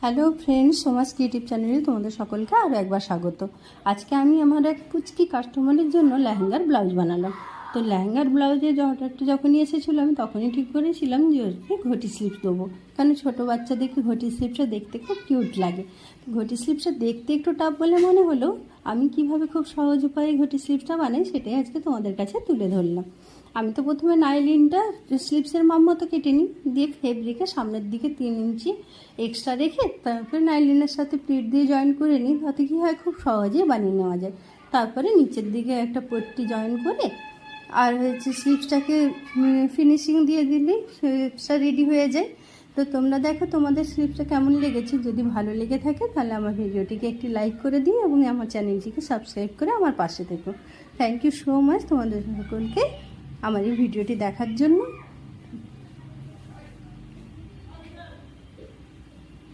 Hello friends, Soma's creative চ্যানেলে তোমাদের সকলকে আরও একবার স্বাগত। আজকে আমি আমার এক পুচকি কাস্টমারের জন্য লেহেঙ্গার ব্লাউজ বানালাম। তো লেহেঙ্গার ব্লাউজে অর্ডারটা যখনই এসেছিলো আমি তখনই ঠিক করেছিলাম যে ওকে ঘটি স্লিপস দেবো, কারণ ছোটো বাচ্চাদেরকে ঘটি স্লিপসটা দেখতে খুব কিউট লাগে। ঘটি স্লিপসটা দেখতে একটু টাফ বলে মনে হলো, আমি কিভাবে খুব সহজ উপায়ে ঘটি স্লিপসটা বানাই সেটাই আজকে তোমাদের কাছে তুলে ধরলাম। আমি তো প্রথমে নাইলিনটা স্লিপসের মাপ মতো কেটে নিই, দিয়ে ফেব্রিকে সামনের দিকে 3 ইঞ্চি এক্সট্রা রেখে তারপরে নাইলিনের সাথে প্লিট দিয়ে জয়েন করে নিই। তাতে কী হয়, খুব সহজেই বানিয়ে নেওয়া যায়। তারপরে নিচের দিকে একটা পট্টি জয়েন করে আর স্লিপসটাকে ফিনিশিং দিয়ে দিলেই স্লিপসটা রেডি হয়ে যায়। তো তোমরা দেখো তোমাদের স্লিপসটা কেমন লেগেছে। যদি ভালো লেগে থাকে তাহলে আমার ভিডিওটিকে একটি লাইক করে দিও এবং আমার চ্যানেলটিকে সাবস্ক্রাইব করে আমার পাশে থেকো। থ্যাংক ইউ সো মাচ তোমাদের সকলকে আমার এই ভিডিওটি দেখার জন্য।